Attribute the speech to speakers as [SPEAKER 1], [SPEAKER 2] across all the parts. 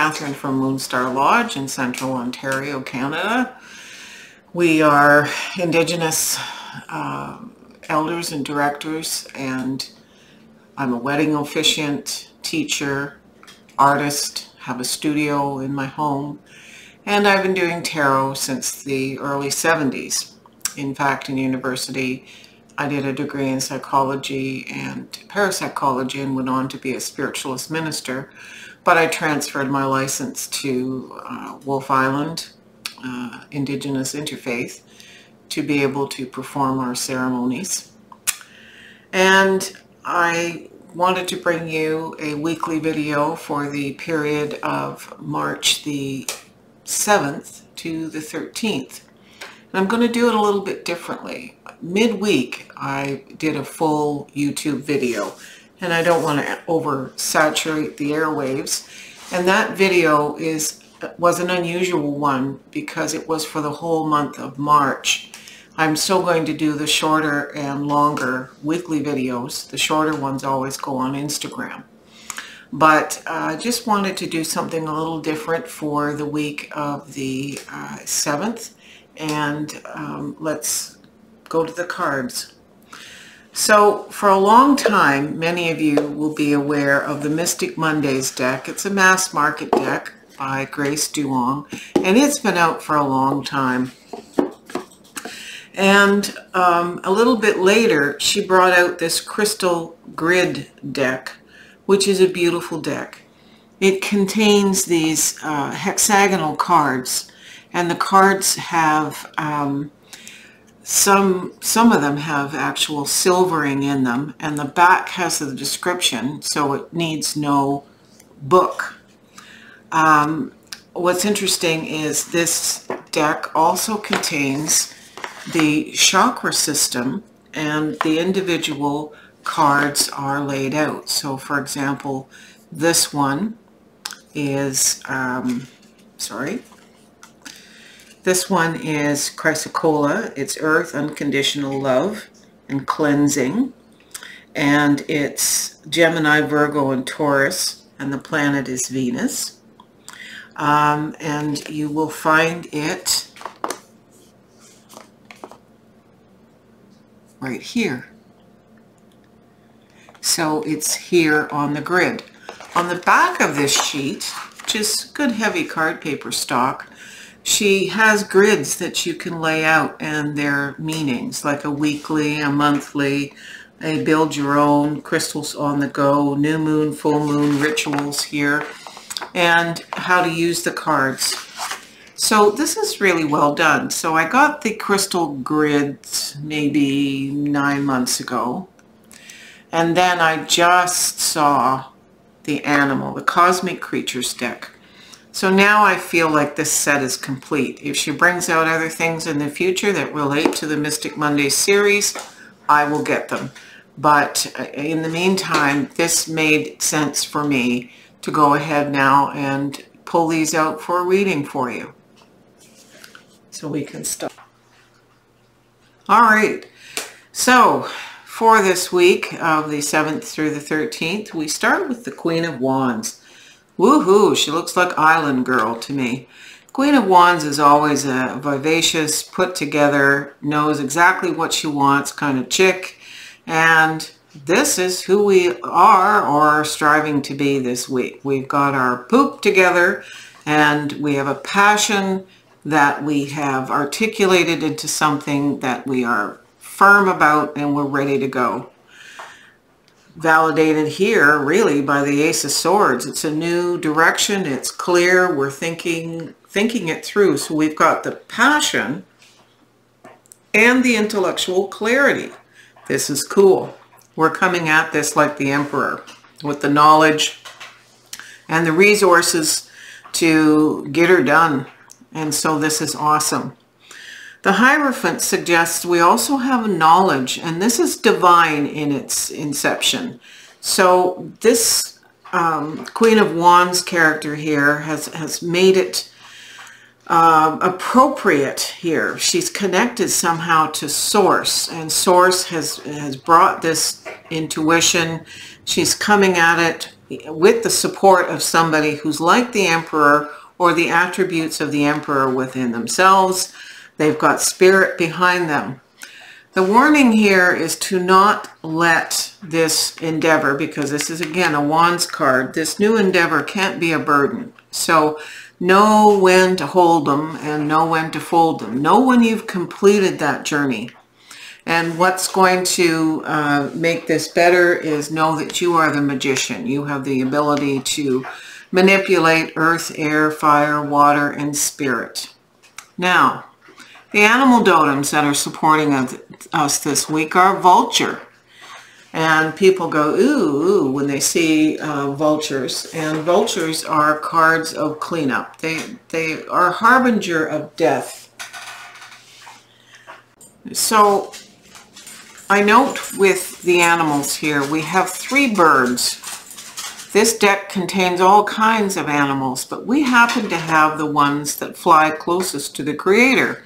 [SPEAKER 1] Catherine from Moonstarlodge in Central Ontario, Canada. We are Indigenous elders and directors, and I'm a wedding officiant, teacher, artist, have a studio in my home, and I've been doing tarot since the early 70s. In fact, in university, I did a degree in psychology and parapsychology and went on to be a spiritualist minister, but I transferred my license to Wolf Island, Indigenous Interfaith, to be able to perform our ceremonies. And I wanted to bring you a weekly video for the period of March the 7th to the 13th. And I'm going to do it a little bit differently. Midweek, I did a full YouTube video, and I don't want to oversaturate the airwaves. And that video was an unusual one because it was for the whole month of March. I'm still going to do the shorter and longer weekly videos. The shorter ones always go on Instagram. But I just wanted to do something a little different for the week of the 7th. And let's go to the cards. So for a long time, many of you will be aware of the Mystic Mondays deck. It's a mass market deck by Grace Duong, and it's been out for a long time. And a little bit later, she brought out this crystal grid deck, which is a beautiful deck. It contains these hexagonal cards, and the cards have some of them have actual silvering in them, and the back has the description, so it needs no book. What's interesting is this deck also contains the chakra system, and the individual cards are laid out. So for example, this one is this one is Chrysocolla. It's Earth, Unconditional Love and Cleansing. And it's Gemini, Virgo, and Taurus. And the planet is Venus. And you will find it right here. So it's here on the grid. On the back of this sheet, which is good heavy card paper stock, she has grids that you can lay out and their meanings, like a weekly, a monthly, a build your own, crystals on the go, new moon, full moon, rituals here, and how to use the cards. So this is really well done. So I got the crystal grids maybe 9 months ago, and then I just saw the animal, the Cosmic Creatures deck. So now I feel like this set is complete. If she brings out other things in the future that relate to the Mystic Monday series, I will get them. But in the meantime, this made sense for me to go ahead now and pull these out for a reading for you. So we can start. All right. So for this week of the 7th through the 13th, we start with the Queen of Wands. Woohoo, she looks like Island Girl to me. Queen of Wands is always a vivacious, put together, knows exactly what she wants kind of chick. And this is who we are or are striving to be this week. We've got our poop together, and we have a passion that we have articulated into something that we are firm about, and we're ready to go. Validated here really by the Ace of Swords. It's a new direction. It's clear. We're thinking it through. So we've got the passion and the intellectual clarity. This is cool. We're coming at this like the Emperor, with the knowledge and the resources to get her done. And so this is awesome. The Hierophant suggests we also have knowledge, and this is divine in its inception. So this Queen of Wands character here has made it appropriate here. She's connected somehow to Source, and Source has brought this intuition. She's coming at it with the support of somebody who's like the Emperor or the attributes of the Emperor within themselves. They've got spirit behind them. The warning here is to not let this endeavor, because this is again a Wands card, this new endeavor can't be a burden. So know when to hold them and know when to fold them. Know when you've completed that journey. And what's going to make this better is know that you are the magician. You have the ability to manipulate earth, air, fire, water, and spirit. Now, the animal totems that are supporting us this week are vulture. And people go, ooh, ooh, when they see vultures. And vultures are cards of cleanup. They are a harbinger of death. So I note with the animals here, we have 3 birds. This deck contains all kinds of animals, but we happen to have the ones that fly closest to the Creator.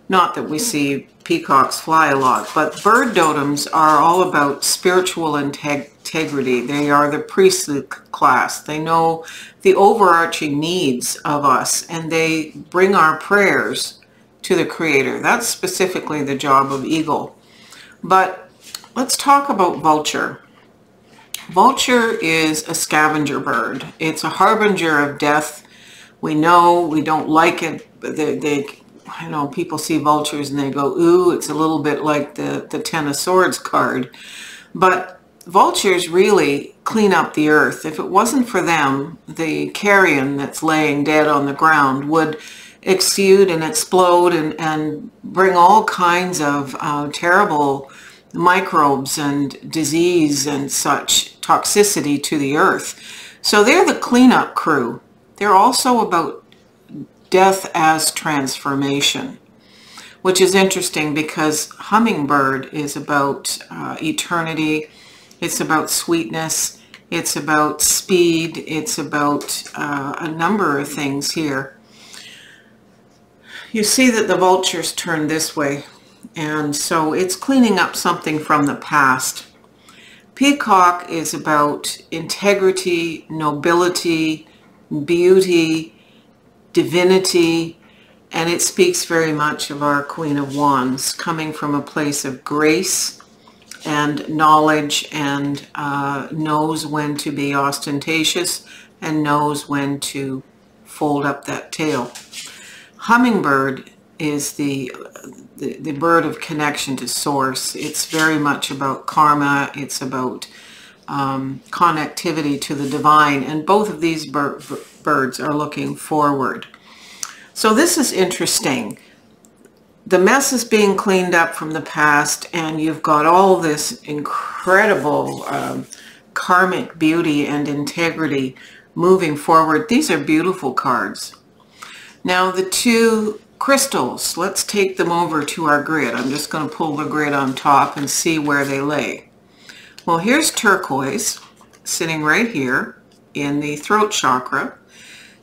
[SPEAKER 1] Not that we see peacocks fly a lot, but bird totems are all about spiritual integrity. They are the priestly class. They know the overarching needs of us, and they bring our prayers to the Creator. That's specifically the job of eagle. But let's talk about vulture. Vulture is a scavenger bird. It's a harbinger of death. We know we don't like it. I know people see vultures and they go, ooh, it's a little bit like the Ten of Swords card. But vultures really clean up the earth. If it wasn't for them, the carrion that's laying dead on the ground would exude and explode and bring all kinds of terrible microbes and disease and such toxicity to the earth. So they're the cleanup crew. They're also about death as transformation, which is interesting because hummingbird is about eternity. It's about sweetness. It's about speed. It's about a number of things here. You see that the vulture's turned this way, and so it's cleaning up something from the past. Peacock is about integrity, nobility, beauty, divinity, and it speaks very much of our Queen of Wands, coming from a place of grace and knowledge, and knows when to be ostentatious and knows when to fold up that tail. Hummingbird is the bird of connection to source. It's very much about karma. It's about connectivity to the divine, and both of these birds are looking forward. So this is interesting. The mess is being cleaned up from the past, and you've got all this incredible karmic beauty and integrity moving forward. These are beautiful cards. Now the 2 crystals, let's take them over to our grid. I'm just going to pull the grid on top and see where they lay. Well, here's turquoise sitting right here in the throat chakra.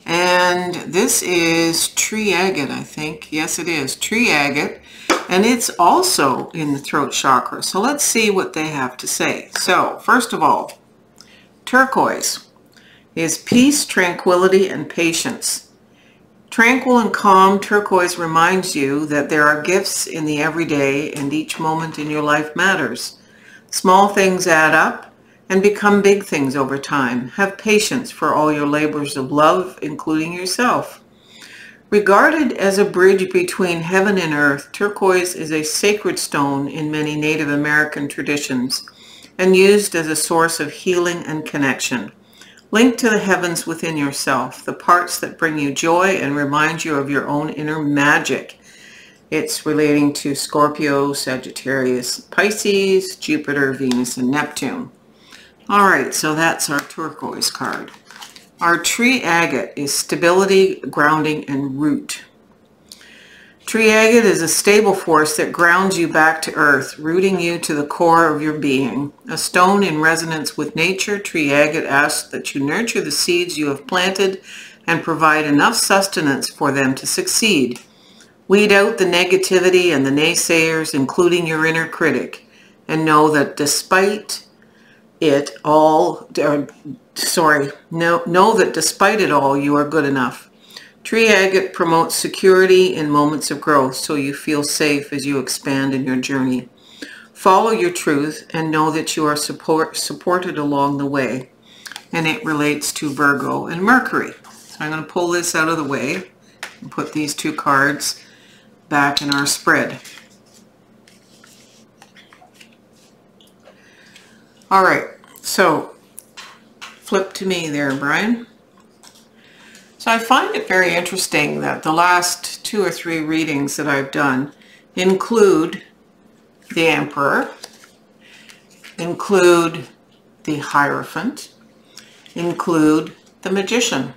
[SPEAKER 1] And this is tree agate, I think. Yes, it is tree agate. And it's also in the throat chakra. So let's see what they have to say. So first of all, turquoise is peace, tranquility, and patience. Tranquil and calm, turquoise reminds you that there are gifts in the everyday, and each moment in your life matters. Small things add up and become big things over time. Have patience for all your labors of love, including yourself. Regarded as a bridge between heaven and earth, turquoise is a sacred stone in many Native American traditions and used as a source of healing and connection. Link to the heavens within yourself, the parts that bring you joy and remind you of your own inner magic. It's relating to Scorpio, Sagittarius, Pisces, Jupiter, Venus, and Neptune. All right, so that's our turquoise card. Our tree agate is stability, grounding, and root. Tree agate is a stable force that grounds you back to earth, rooting you to the core of your being. A stone in resonance with nature, tree agate asks that you nurture the seeds you have planted and provide enough sustenance for them to succeed. Weed out the negativity and the naysayers, including your inner critic, and know that despite know that despite it all, you are good enough. Tree agate promotes security in moments of growth, so you feel safe as you expand in your journey. Follow your truth and know that you are supported along the way. And it relates to Virgo and Mercury. So I'm going to pull this out of the way and put these two cards back in our spread. All right, so flip to me there, Brian. So I find it very interesting that the last 2 or 3 readings that I've done include the Emperor, include the Hierophant, include the Magician.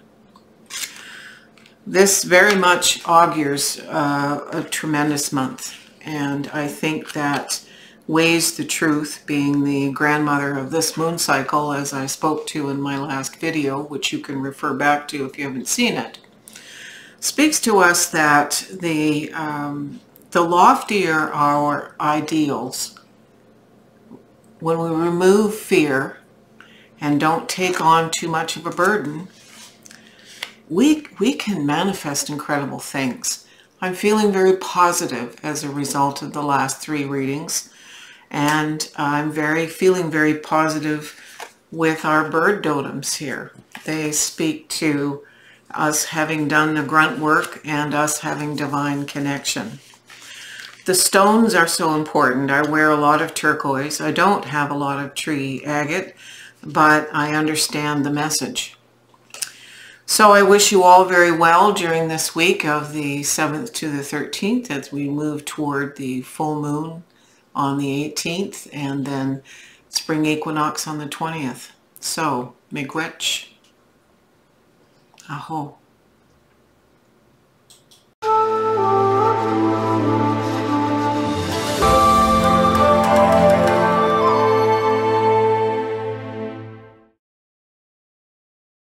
[SPEAKER 1] This very much augurs a tremendous month, and I think that Weighs the Truth, being the grandmother of this moon cycle, as I spoke to in my last video, which you can refer back to if you haven't seen it, speaks to us that the loftier our ideals, when we remove fear and don't take on too much of a burden, we can manifest incredible things. I'm feeling very positive as a result of the last 3 readings, and I'm feeling very positive with our bird totems here. They speak to us having done the grunt work and us having divine connection. The stones are so important. I wear a lot of turquoise. I don't have a lot of tree agate, but I understand the message. So I wish you all very well during this week of the 7th to the 13th as we move toward the full moon on the 18th and then spring equinox on the 20th. So, miigwech. Aho.